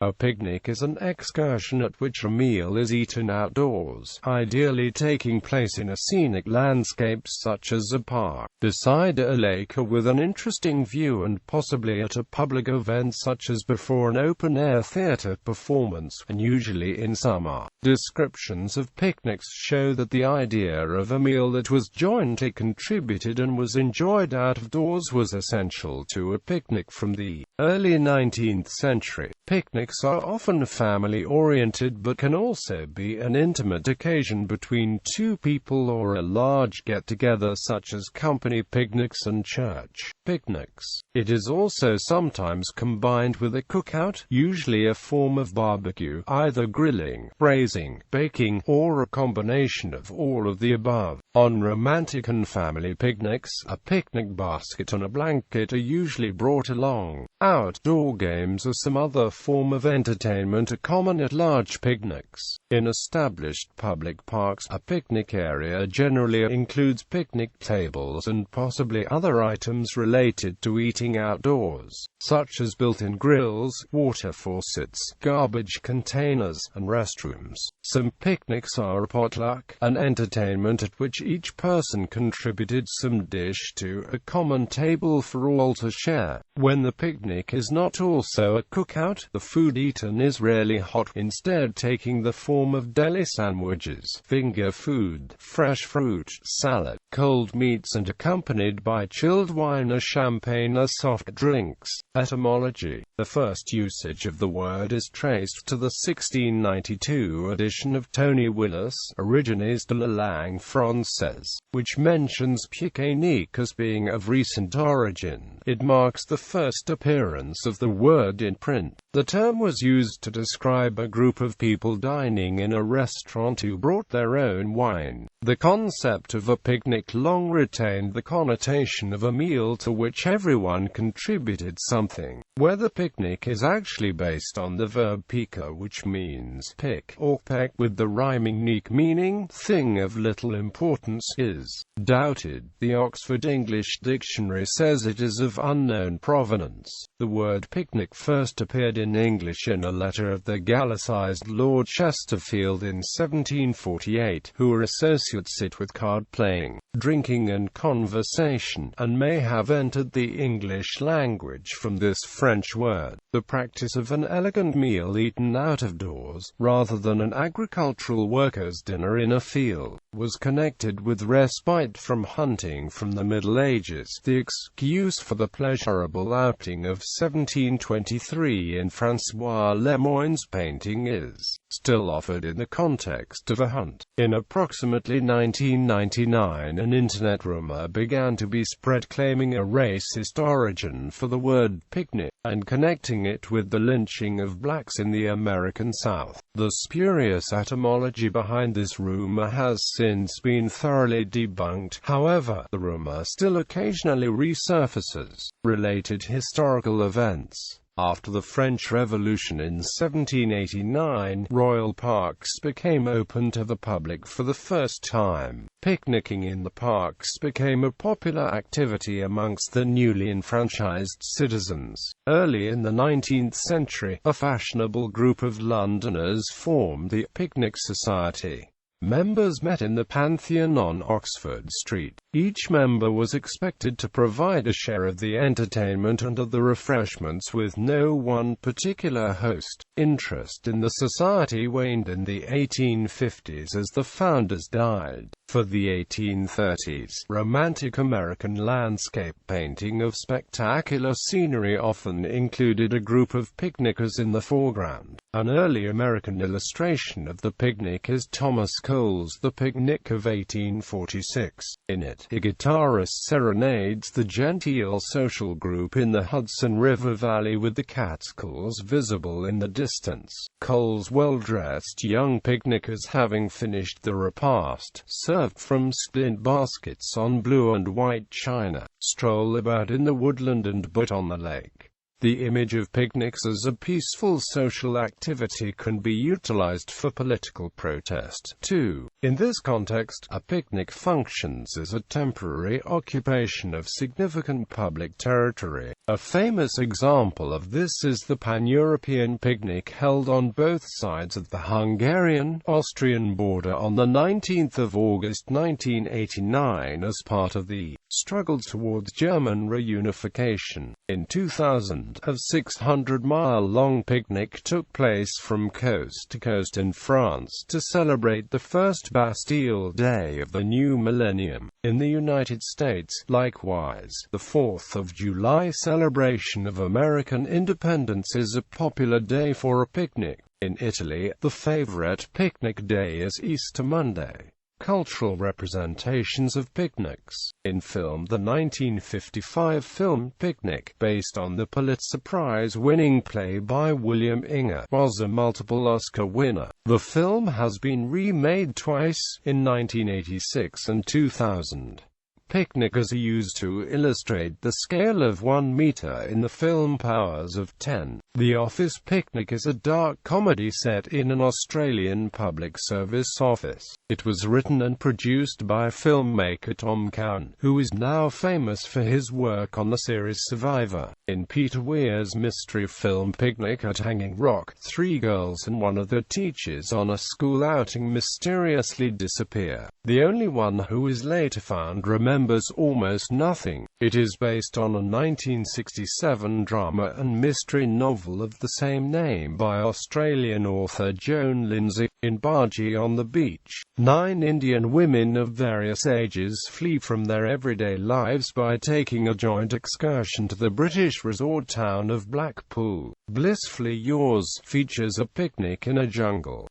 A picnic is an excursion at which a meal is eaten outdoors, ideally taking place in a scenic landscape such as a park, beside a lake or with an interesting view, and possibly at a public event such as before an open-air theater performance, and usually in summer. Descriptions of picnics show that the idea of a meal that was jointly contributed and was enjoyed out of doors was essential to a picnic from the early 19th century. Picnics are often family-oriented but can also be an intimate occasion between two people or a large get-together such as company picnics and church picnics. It is also sometimes combined with a cookout, usually a form of barbecue, either grilling, braising, baking, or a combination of all of the above. On romantic and family picnics, a picnic basket and a blanket are usually brought along. Outdoor games or some other form of entertainment are common at large picnics. In established public parks, a picnic area generally includes picnic tables and possibly other items related to eating outdoors, such as built-in grills, water faucets, garbage containers, and restrooms. Some picnics are a potluck, an entertainment at which each person contributed some dish to a common table for all to share. When the picnic is not also a cookout, the food eaten is rarely hot, instead taking the form of deli sandwiches, finger food, fresh fruit, salad, cold meats, and accompanied by chilled wine or champagne or soft drinks. Etymology. The first usage of the word is traced to the 1692 edition of Tony Willis' Origines de la langue française, which mentions pique-nique as being of recent origin. It marks the first appearance of the word in print. The term was used to describe a group of people dining in a restaurant who brought their own wine. The concept of a picnic long retained the connotation of a meal to which everyone contributed something. Whether picnic is actually based on the verb pica, which means pick or peck, with the rhyming nique meaning thing of little importance, is doubted. The Oxford English Dictionary says it is of unknown provenance. The word picnic first appeared in English in a letter of the Gallicized Lord Chesterfield in 1748, who associates it with card-playing, drinking and conversation, and may have entered the English language from this French word. The practice of an elegant meal eaten out of doors, rather than an agricultural worker's dinner in a field, was connected with respite from hunting from the Middle Ages. The excuse for the pleasurable outing of 1723 in François Lemoyne's painting is still offered in the context of a hunt. In approximately 1999, an internet rumor began to be spread claiming a racist origin for the word picnic, and connecting it with the lynching of blacks in the American South. The spurious etymology behind this rumor has since been thoroughly debunked. However, the rumor still occasionally resurfaces. Related historical events. After the French Revolution in 1789, royal parks became open to the public for the first time. Picnicking in the parks became a popular activity amongst the newly enfranchised citizens. Early in the 19th century, a fashionable group of Londoners formed the Picnic Society. Members met in the Pantheon on Oxford Street. Each member was expected to provide a share of the entertainment and of the refreshments, with no one particular host. Interest in the society waned in the 1850s as the founders died. For the 1830s, romantic American landscape painting of spectacular scenery often included a group of picnickers in the foreground. An early American illustration of the picnic is Thomas Cole's The Picnic of 1846. In it, a guitarist serenades the genteel social group in the Hudson River Valley with the Catskills visible in the distance. Cole's well-dressed young picnickers, having finished the repast, served from splint baskets on blue and white china, stroll about in the woodland and boat on the lake. The image of picnics as a peaceful social activity can be utilized for political protest, too. In this context, a picnic functions as a temporary occupation of significant public territory. A famous example of this is the pan-European picnic held on both sides of the Hungarian-Austrian border on the 19th of August 1989 as part of the struggle towards German reunification. In 2000, a 600-mile-long picnic took place from coast to coast in France to celebrate the first Bastille Day of the new millennium. In the United States, likewise, the 4th of July celebration of American independence is a popular day for a picnic. In Italy, the favorite picnic day is Easter Monday. Cultural representations of picnics. In film, the 1955 film Picnic, based on the Pulitzer Prize-winning play by William Inge, was a multiple Oscar winner. The film has been remade twice, in 1986 and 2000. Picnic is used to illustrate the scale of 1 meter in the film Powers of 10. The Office Picnic is a dark comedy set in an Australian public service office. It was written and produced by filmmaker Tom Cowan, who is now famous for his work on the series Survivor. In Peter Weir's mystery film Picnic at Hanging Rock, 3 girls and one of their teachers on a school outing mysteriously disappear. The only one who is later found remembers almost nothing. It is based on a 1967 drama and mystery novel of the same name by Australian author Joan Lindsay. In Bargee on the Beach, 9 Indian women of various ages flee from their everyday lives by taking a joint excursion to the British resort town of Blackpool. Blissfully Yours features a picnic in a jungle.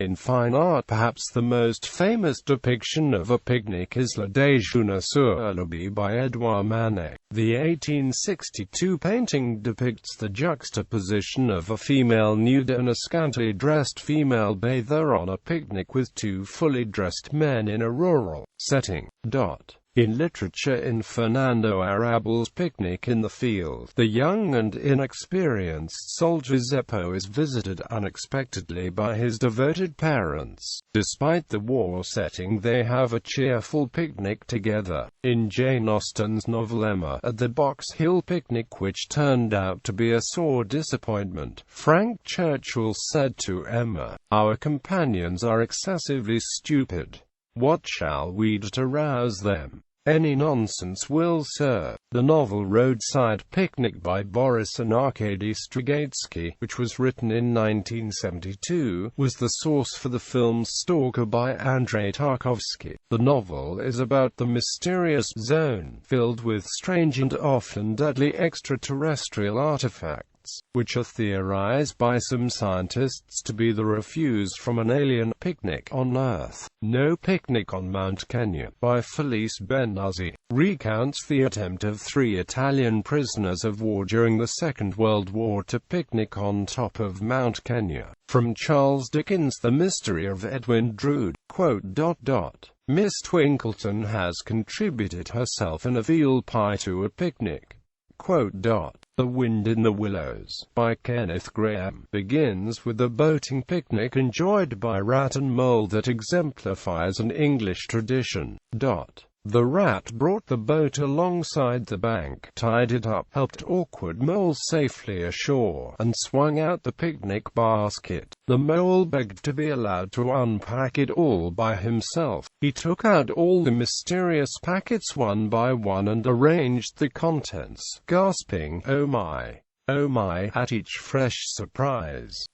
In fine art, perhaps the most famous depiction of a picnic is Le Déjeuner sur l'herbe by Edouard Manet. The 1862 painting depicts the juxtaposition of a female nude and a scantily dressed female bather on a picnic with 2 fully dressed men in a rural setting. In literature, in Fernando Arrabal's Picnic in the Field, the young and inexperienced soldier Zeppo is visited unexpectedly by his devoted parents. Despite the war setting, they have a cheerful picnic together. In Jane Austen's novel Emma at the Box Hill Picnic, which turned out to be a sore disappointment, Frank Churchill said to Emma, "Our companions are excessively stupid. What shall we do to rouse them? Any nonsense will serve." The novel Roadside Picnic by Boris and Arkady Strugatsky, which was written in 1972, was the source for the film Stalker by Andrei Tarkovsky. The novel is about the mysterious zone, filled with strange and often deadly extraterrestrial artifacts, which are theorized by some scientists to be the refuse from an alien picnic on Earth. No Picnic on Mount Kenya, by Felice Benazzi, recounts the attempt of 3 Italian prisoners of war during the Second World War to picnic on top of Mount Kenya. From Charles Dickens' The Mystery of Edwin Drood, Miss Twinkleton has contributed herself in a veal pie to a picnic. The Wind in the Willows, by Kenneth Grahame, begins with a boating picnic enjoyed by Rat and Mole that exemplifies an English tradition. The rat brought the boat alongside the bank, tied it up, helped awkward Mole safely ashore, and swung out the picnic basket. The Mole begged to be allowed to unpack it all by himself. He took out all the mysterious packets one by one and arranged the contents, gasping, "Oh my, at each fresh surprise."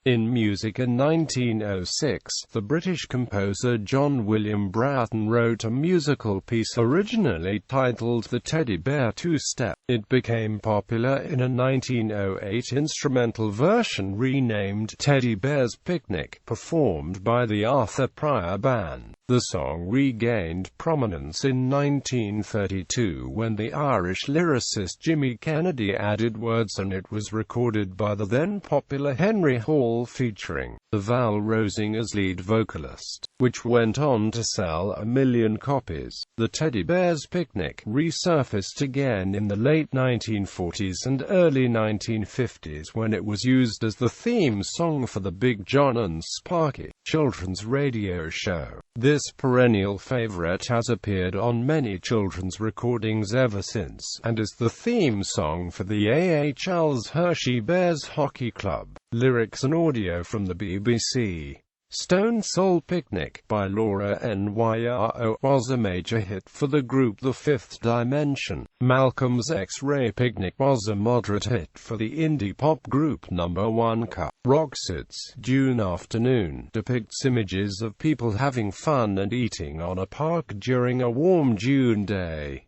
In music in 1906, the British composer John William Bratton wrote a musical piece originally titled The Teddy Bear Two-Step. It became popular in a 1908 instrumental version renamed Teddy Bear's Picnic, performed by the Arthur Pryor Band. The song regained prominence in 1932 when the Irish lyricist Jimmy Kennedy added words, and it was recorded by the then popular Henry Hall featuring the Val Rosing as lead vocalist. which went on to sell 1 million copies. The Teddy Bear's Picnic resurfaced again in the late 1940s and early 1950s when it was used as the theme song for the Big John and Sparky children's radio show. This perennial favorite has appeared on many children's recordings ever since, and is the theme song for the AHL's Hershey Bears Hockey Club. Lyrics and audio from the BBC. Stone Soul Picnic, by Laura Nyro, was a major hit for the group The Fifth Dimension. Malcolm's X-Ray Picnic was a moderate hit for the indie pop group Number 1 Cut. Roxette's June Afternoon depicts images of people having fun and eating on a park during a warm June day.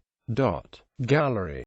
Gallery